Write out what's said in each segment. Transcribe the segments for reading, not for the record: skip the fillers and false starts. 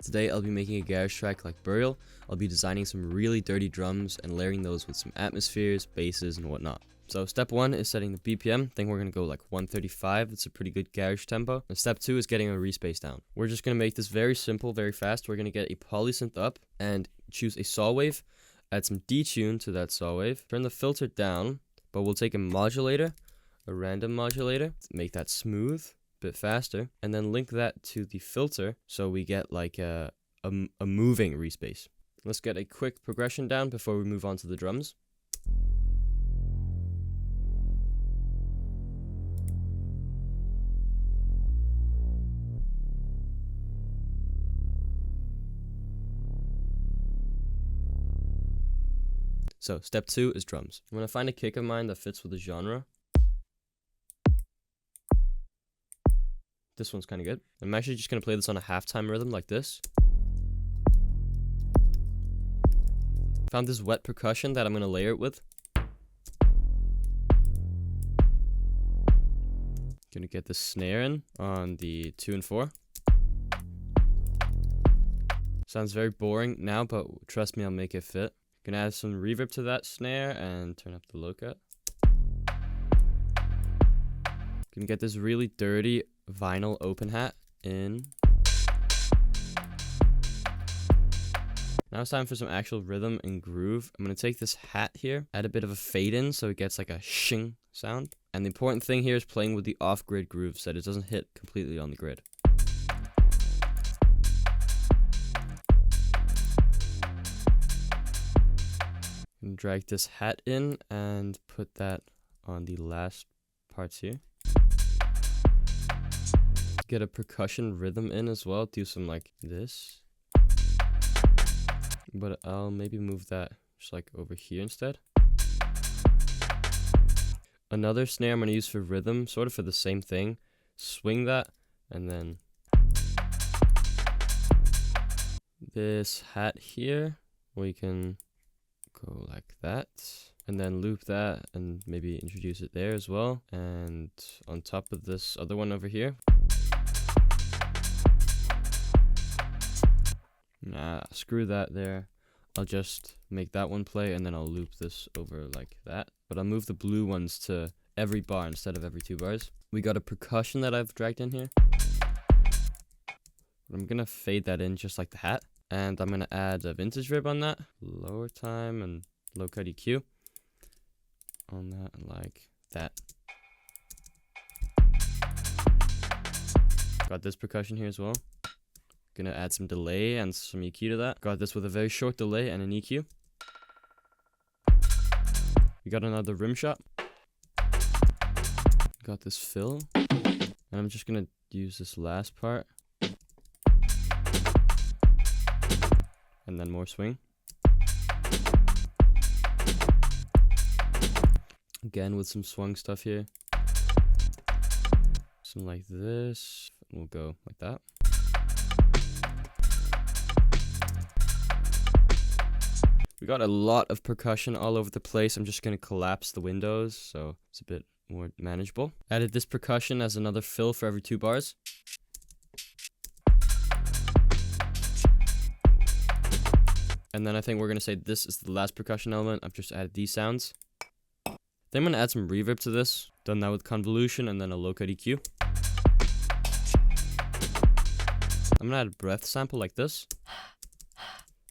Today I'll be making a garage track like Burial. I'll be designing some really dirty drums and layering those with some atmospheres, basses, and whatnot. So step 1 is setting the BPM. I think we're going to go like 135. It's a pretty good garage tempo. And step 2 is getting a respace down. We're just going to make this very simple, very fast. We're going to get a polysynth up and choose a saw wave. Add some detune to that saw wave. Turn the filter down, but we'll take a modulator, a random modulator, make that smooth, a bit faster, and then link that to the filter so we get like a moving respace. Let's get a quick progression down before we move on to the drums. So step 2 is drums. I'm going to find a kick of mine that fits with the genre. This one's kind of good. I'm actually just going to play this on a halftime rhythm like this. Found this wet percussion that I'm going to layer it with. Gonna get the snare in on the 2 and 4. Sounds very boring now, but trust me, I'll make it fit. Gonna add some reverb to that snare and turn up the low cut. Gonna get this really dirty vinyl open hat in. Now it's time for some actual rhythm and groove. I'm gonna take this hat here, add a bit of a fade in so it gets like a shing sound. And the important thing here is playing with the off-grid grooves so that it doesn't hit completely on the grid. And drag this hat in and put that on the last parts here. Get a percussion rhythm in as well. Do some like this. But I'll maybe move that just like over here instead. Another snare I'm going to use for rhythm, sort of for the same thing. Swing that and then this hat here. We can go like that and then loop that and maybe introduce it there as well, and on top of this other one over here. Nah, screw that there. I'll just make that one play and then I'll loop this over like that, but I'll move the blue ones to every bar instead of every 2 bars. We got a percussion that I've dragged in here. I'm gonna fade that in just like the hat. And I'm going to add a vintage rib on that, lower time and low cut EQ on that like that. Got this percussion here as well. Gonna add some delay and some EQ to that. Got this with a very short delay and an EQ. We got another rim shot. Got this fill. And I'm just gonna use this last part. And then more swing. Again with some swung stuff here. Some like this. We'll go like that. We got a lot of percussion all over the place. I'm just going to collapse the windows so it's a bit more manageable. Added this percussion as another fill for every 2 bars. And then I think we're going to say this is the last percussion element. I've just added these sounds. Then I'm going to add some reverb to this. Done that with convolution and then a low cut EQ. I'm going to add a breath sample like this.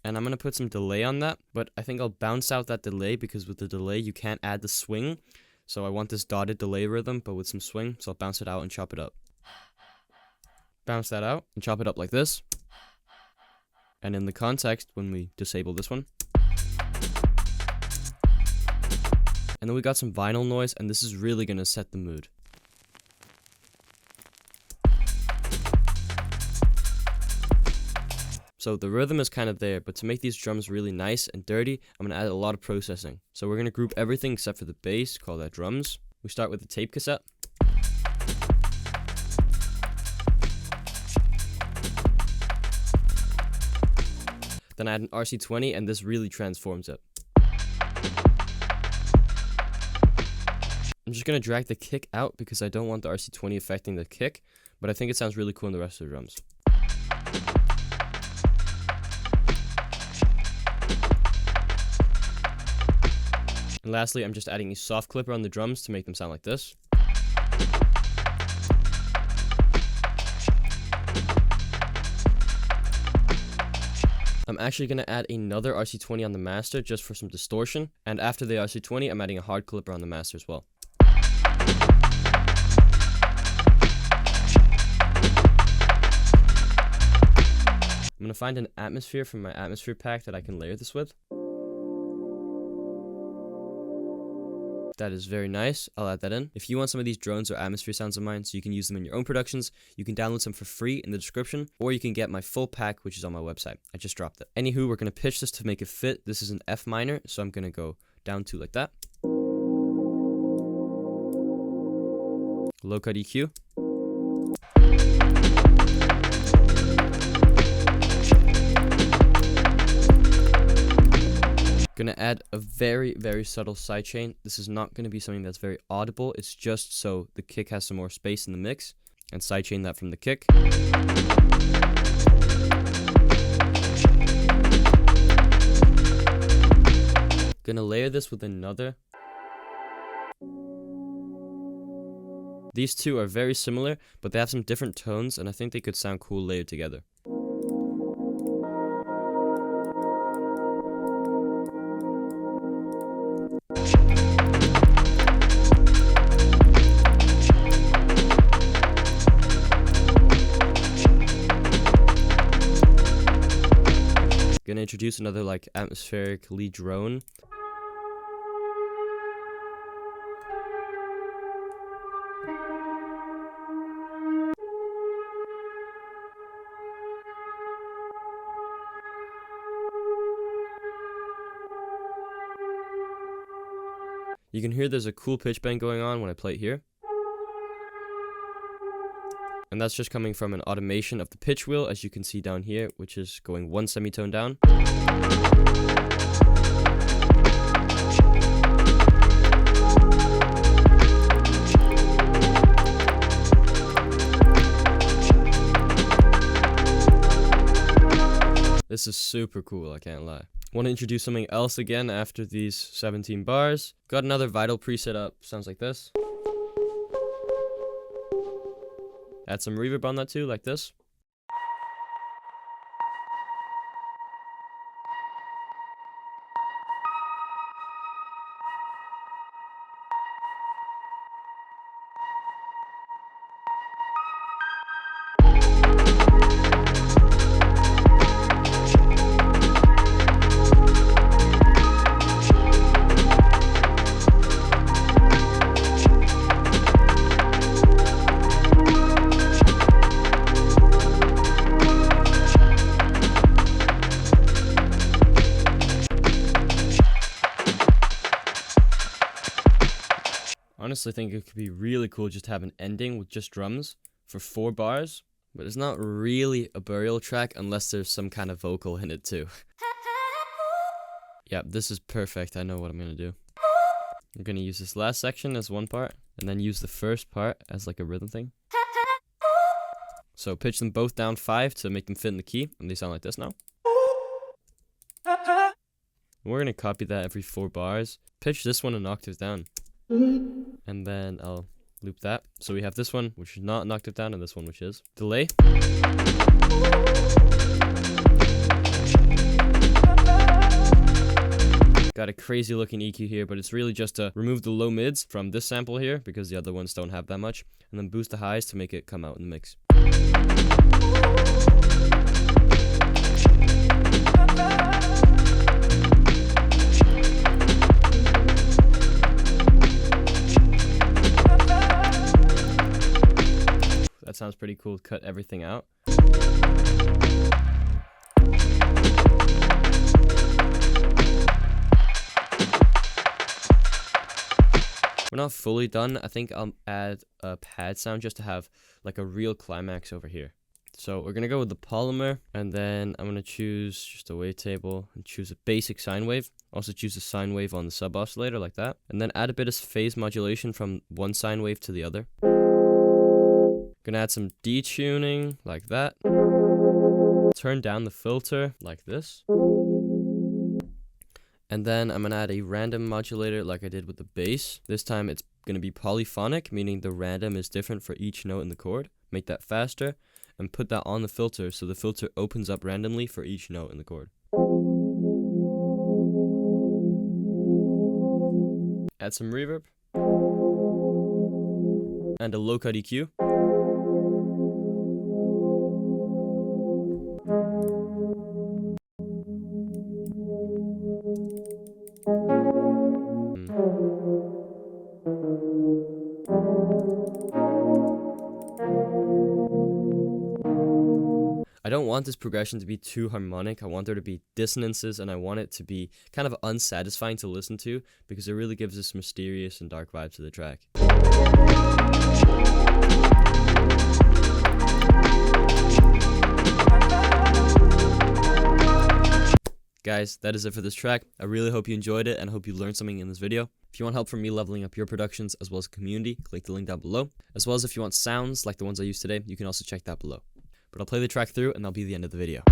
And I'm going to put some delay on that. But I think I'll bounce out that delay because with the delay you can't add the swing. So I want this dotted delay rhythm but with some swing. So I'll bounce it out and chop it up. Bounce that out and chop it up like this. And in the context, when we disable this one. And then we got some vinyl noise, and this is really going to set the mood. So the rhythm is kind of there, but to make these drums really nice and dirty, I'm going to add a lot of processing. So we're going to group everything except for the bass, call that drums. We start with the tape cassette. Then I add an RC20 and this really transforms it. I'm just going to drag the kick out because I don't want the RC20 affecting the kick, but I think it sounds really cool in the rest of the drums. And lastly, I'm just adding a soft clipper on the drums to make them sound like this. I'm actually going to add another RC20 on the master just for some distortion. And after the RC20, I'm adding a hard clipper on the master as well. I'm going to find an atmosphere from my atmosphere pack that I can layer this with. That is very nice. I'll add that in. If you want some of these drones or atmosphere sounds of mine so you can use them in your own productions, you can download some for free in the description, or you can get my full pack, which is on my website. I just dropped it. Anywho, we're going to pitch this to make it fit. This is an F minor, so I'm going to go down to like that. Low cut EQ. Gonna add a very, very subtle sidechain. This is not gonna be something that's very audible. It's just so the kick has some more space in the mix, and sidechain that from the kick. Gonna layer this with another. These two are very similar, but they have some different tones, and I think they could sound cool layered together. Gonna introduce another like atmospheric lead drone. You can hear there's a cool pitch bend going on when I play it here. And that's just coming from an automation of the pitch wheel, as you can see down here, which is going one semitone down. This is super cool, I can't lie. Want to introduce something else again after these 17 bars. Got another Vital preset up, sounds like this. Add some reverb on that too, like this. Honestly, I think it could be really cool just to have an ending with just drums for 4 bars, but it's not really a burial track unless there's some kind of vocal in it too. Yeah, this is perfect. I know what I'm gonna do. I'm gonna use this last section as one part, and then use the first part as like a rhythm thing. So pitch them both down 5 to make them fit in the key, and they sound like this now. And we're gonna copy that every 4 bars. Pitch this one an octave down. And then I'll loop that. So we have this one, which is not an octave down, and this one, which is. Delay. Got a crazy looking EQ here, but it's really just to remove the low mids from this sample here, because the other ones don't have that much, and then boost the highs to make it come out in the mix. That sounds pretty cool. Cut everything out. We're not fully done. I think I'll add a pad sound just to have like a real climax over here. So we're gonna go with the polymer, and then I'm gonna choose just a wavetable and choose a basic sine wave. Also choose a sine wave on the sub oscillator like that, and then add a bit of phase modulation from one sine wave to the other. Gonna add some detuning like that. Turn down the filter like this. And then I'm going to add a random modulator like I did with the bass. This time it's going to be polyphonic, meaning the random is different for each note in the chord. Make that faster and put that on the filter so the filter opens up randomly for each note in the chord. Add some reverb and a low cut EQ. I don't want this progression to be too harmonic. I want there to be dissonances, and I want it to be kind of unsatisfying to listen to because it really gives this mysterious and dark vibe to the track. Guys, that is it for this track. I really hope you enjoyed it and hope you learned something in this video. If you want help from me leveling up your productions as well as a community, click the link down below. As well as if you want sounds like the ones I used today, you can also check that below. But I'll play the track through and that'll be the end of the video.